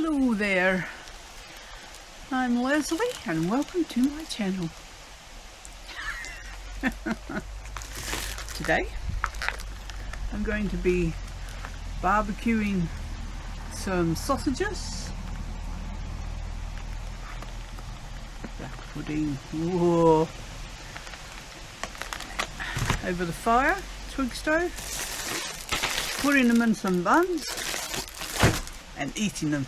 Hello there, I'm Leslie and welcome to my channel. Today I'm going to be barbecuing some sausages, putting over the fire, twig stove, putting them in some buns and eating them.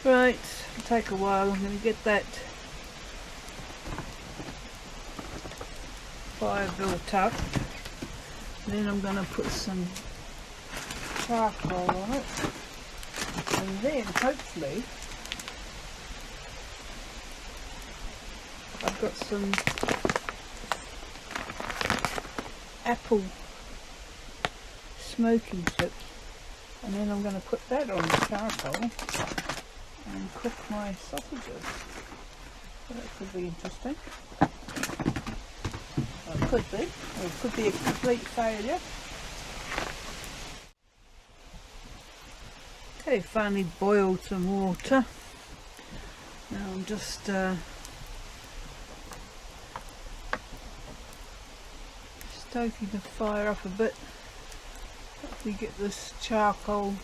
Right, it'll take a while. I'm going to get that fire built up. Then I'm going to put some charcoal on it. And then, hopefully, I've got some apple smoking chips. And then I'm going to put that on the charcoal and cook my sausages. So that could be interesting. Well, it could be. Or it could be a complete failure. Okay, finally boiled some water. Now I'm just stoking the fire up a bit. Hopefully get this charcoal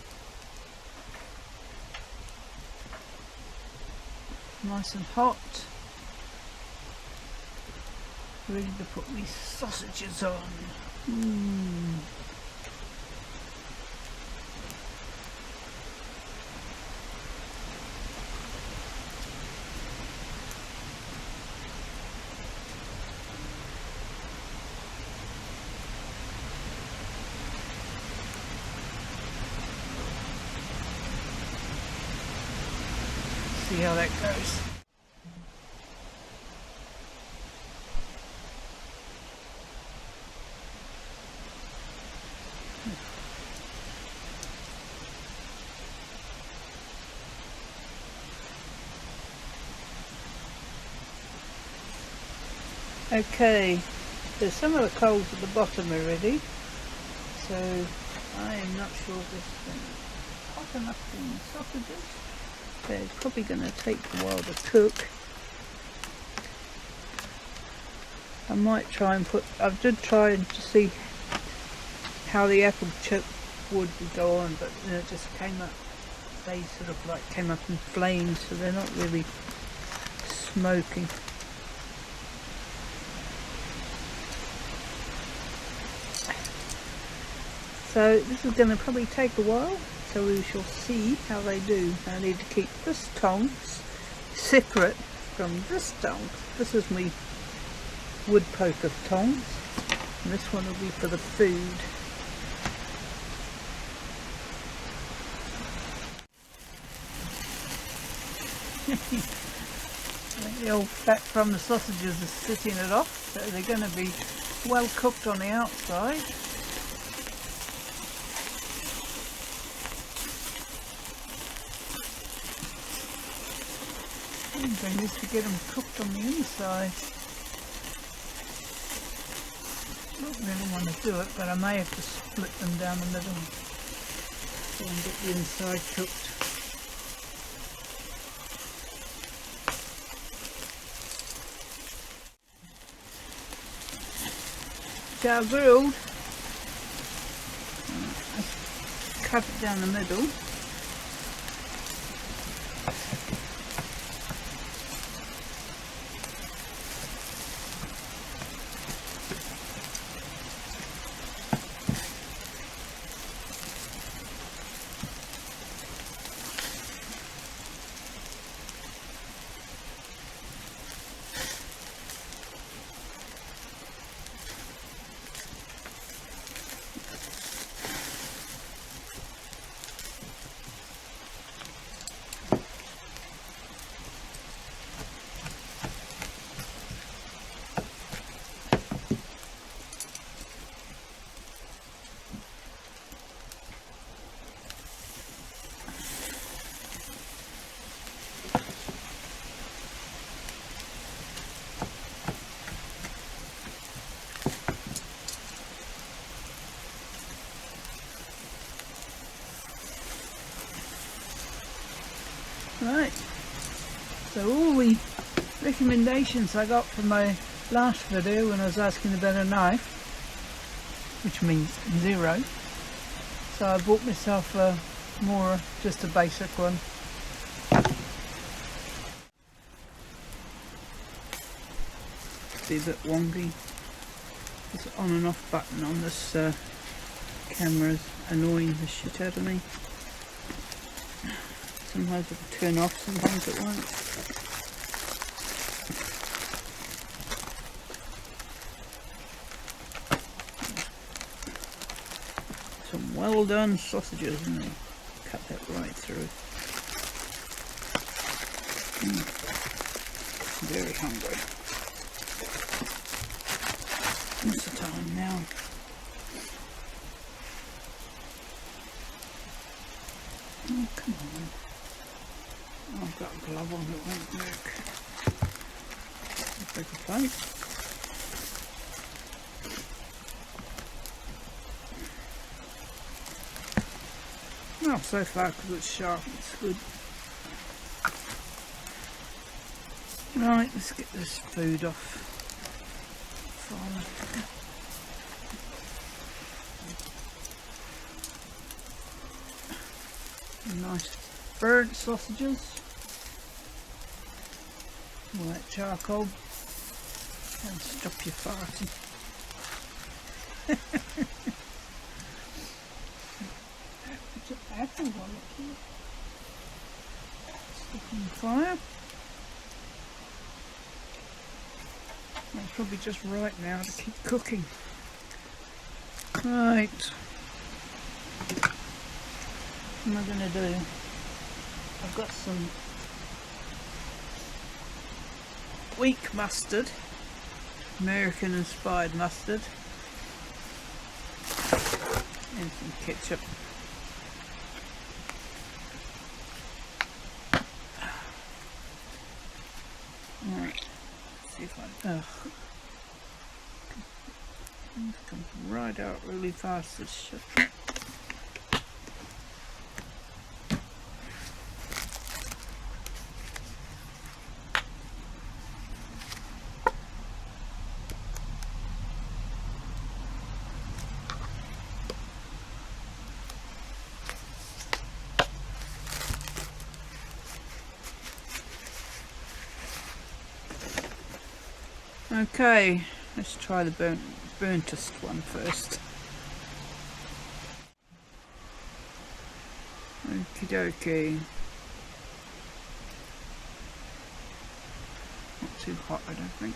nice and hot, ready to put these sausages on. See how that goes. Okay, there's some of the coals at the bottom already, so I am not sure if this thing is hot enough for the sausages. They're probably going to take a while to cook. I might try and put, I did try to see how the apple chip would go on, but then it just came up. They sort of like came up in flames, so they're not really smoking. So this is going to probably take a while, so we shall see how they do. I need to keep this tongs separate from this tongs. This is my wood poker tongs, and this one will be for the food. The old fat from the sausages is sitting it off, so they're going to be well cooked on the outside. I used to get them cooked on the inside. Don't really want to do it, but I may have to split them down the middle and get the inside cooked. Char grilled. Cut it down the middle. Right, so all the recommendations I got from my last video when I was asking about a knife, which means 0, so I bought myself a more, just a basic one. Be a bit wonky. This on and off button on this camera is annoying the shit out of me. Sometimes it will turn off, sometimes it won't. Some well done sausages, and they cut that right through. Very hungry. What's the time now? Oh, come on. I've got a glove on that won't work. Take a plate. Well, so far because it's sharp, it's good. Right, let's get this food off. Nice burnt sausages. All that charcoal. And stop your farting. Put your apple on it here. Stick on the fire. That's probably just right now to keep cooking. Right. What am I going to do? I've got some weak mustard, American inspired mustard, and some ketchup. Alright, see if I it comes right out really fast, this shit. Okay, let's try the burntest one first. Okie dokie. Not too hot, I don't think.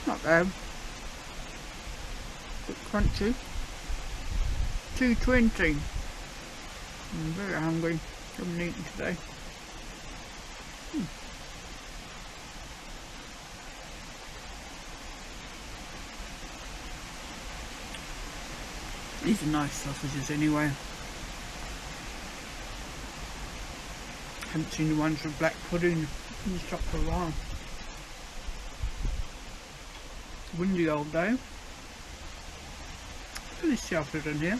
Not bad. Bit crunchy. 2.20. I'm very hungry. Haven't eaten today. These are nice sausages anyway. Haven't seen the ones with black pudding in the shop for a while. Windy old day. Pretty sheltered in here.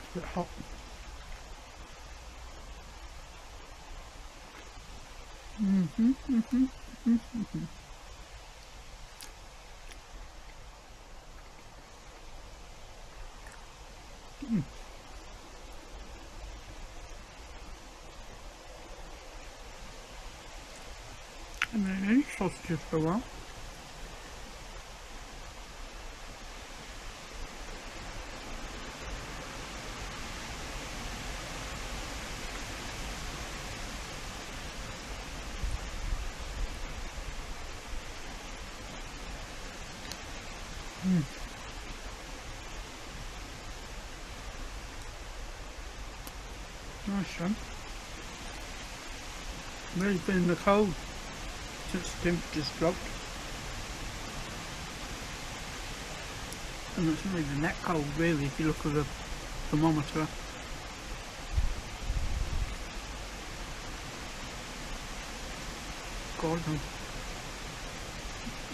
It's a bit hot. I haven't had any sausages for a while. Nice one. Really been in the cold since the temperature's dropped. And it's not even that cold really if you look at the thermometer. God,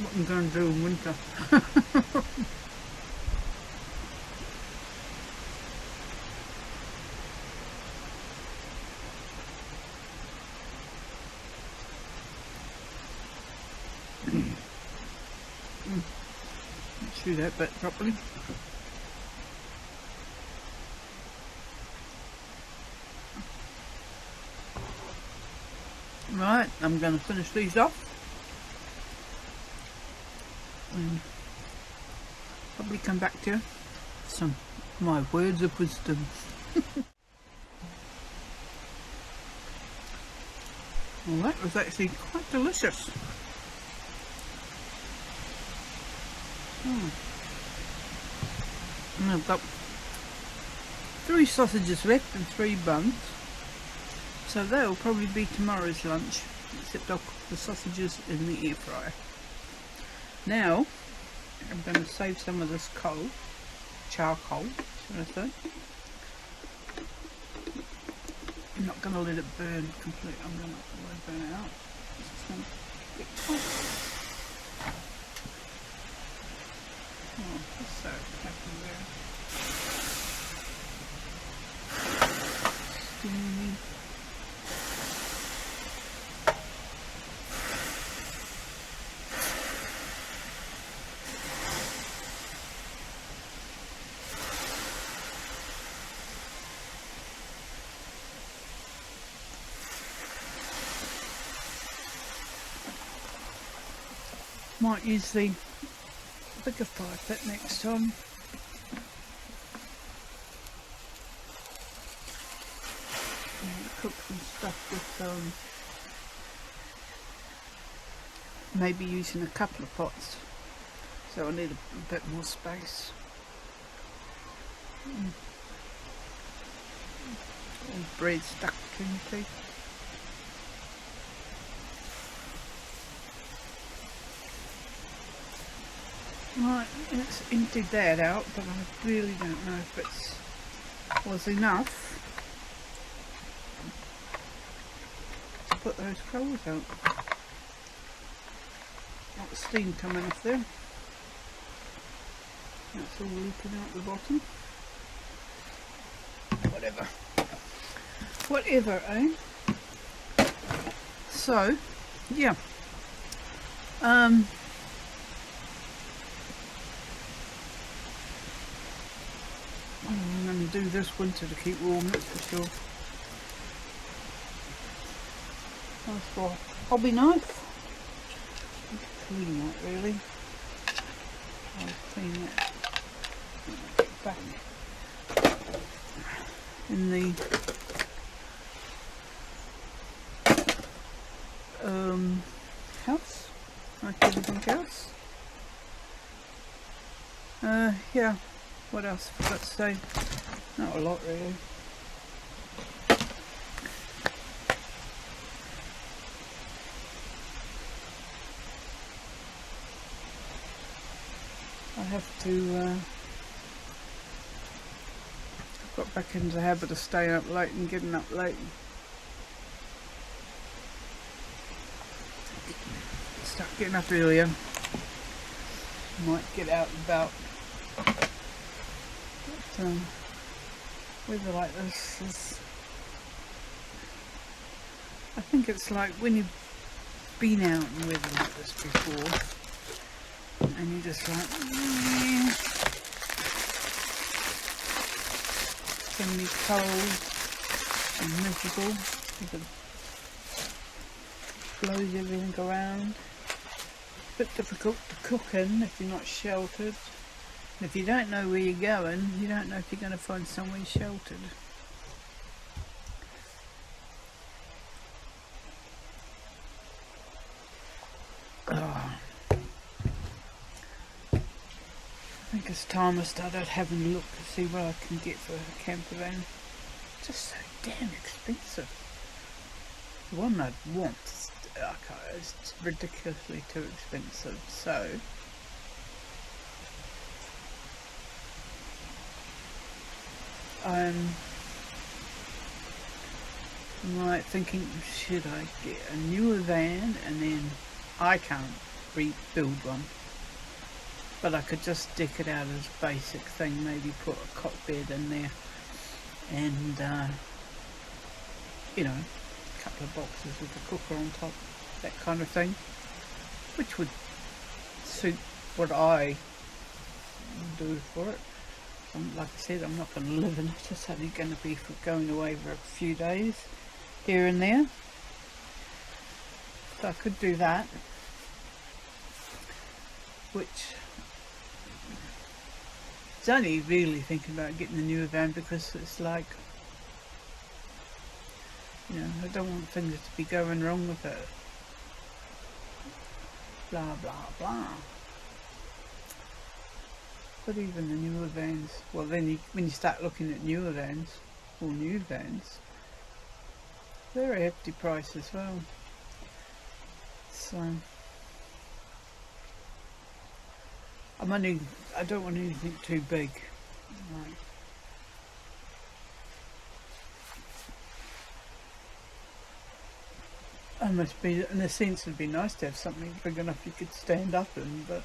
what I'm going to do in winter. Let's do that bit properly. Right, I'm going to finish these off and probably come back to you with some of my words of wisdom. Well, that was actually quite delicious. And I've got 3 sausages left and 3 buns, so they'll probably be tomorrow's lunch, except I'll cook the sausages in the air fryer. Now I'm going to save some of this charcoal, should I say. I'm not going to let it burn completely, I'm going to let it burn out. It's just going to get hot. Oh, what's so happening there? Steamy. Might use the bigger fire pit next time. Cook some stuff with maybe using a couple of pots, so I need a bit more space. All bread stuck between the teeth. Right, let's empty that out, but I really don't know if it was enough to put those coals out. Got the steam coming off there. That's all leaking out the bottom. Whatever. Whatever, eh? So, yeah. I'm going to do this winter to keep warm, that's for sure. Nice for hobby knife. Clean that really. I'll clean it back in the house, like everything else. Yeah, what else have I got to say? Not a lot really. I have to, I've got back into the habit of staying up late and getting up late. Start getting up earlier. Might get out and about. But, weather like this is, I think it's like when you've been out in weather like this before, and you're just like, suddenly cold and miserable, because it blows everything around. Bit difficult to cook in if you're not sheltered. And if you don't know where you're going, you don't know if you're going to find somewhere sheltered. Oh. I think it's time I started having a look to see what I can get for a camper van. Just so damn expensive. The one I'd want is it's ridiculously too expensive, so I'm like thinking, should I get a newer van, and then I can't rebuild one, but I could just deck it out as basic thing, maybe put a cot bed in there and you know, a couple of boxes with a cooker on top, that kind of thing, which would suit what I do for it. Like I said, I'm not going to live in it, it's only going to be for going away for a few days here and there, so I could do that, which it's only really thinking about getting the newer van because it's like, you know, I don't want things to be going wrong with it. Blah blah blah. But even the newer vans, well then when you start looking at newer vans, or new vans, they're a hefty price as well. So I don't want anything too big. Right. I must be, in a sense, it'd be nice to have something big enough you could stand up in, but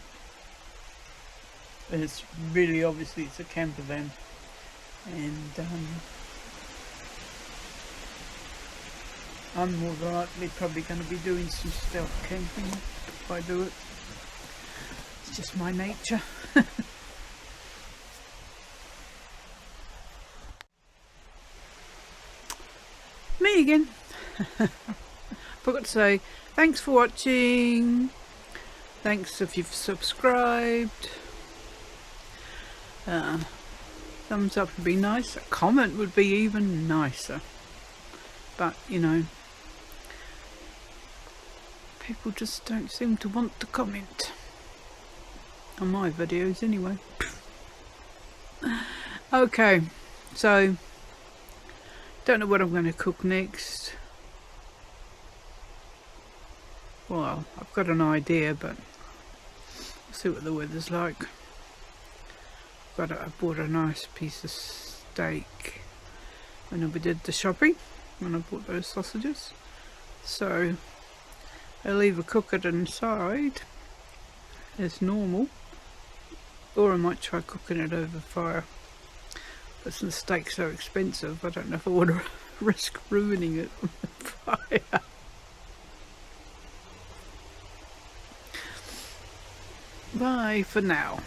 it's really obviously it's a camper van, and I'm more than likely probably going to be doing some stealth camping if I do it. It's just my nature. Me again. Forgot to say thanks for watching. Thanks if you've subscribed. Thumbs up would be nice. A comment would be even nicer. But you know, people just don't seem to want to comment on my videos anyway. Okay, so don't know what I'm going to cook next. Well, I've got an idea, but we'll see what the weather's like. I bought a nice piece of steak when we did the shopping, when I bought those sausages. So I'll either cook it inside as normal, Or I might try cooking it over fire. But since steaks are expensive, I don't know if I want to risk ruining it on the fire. Bye for now.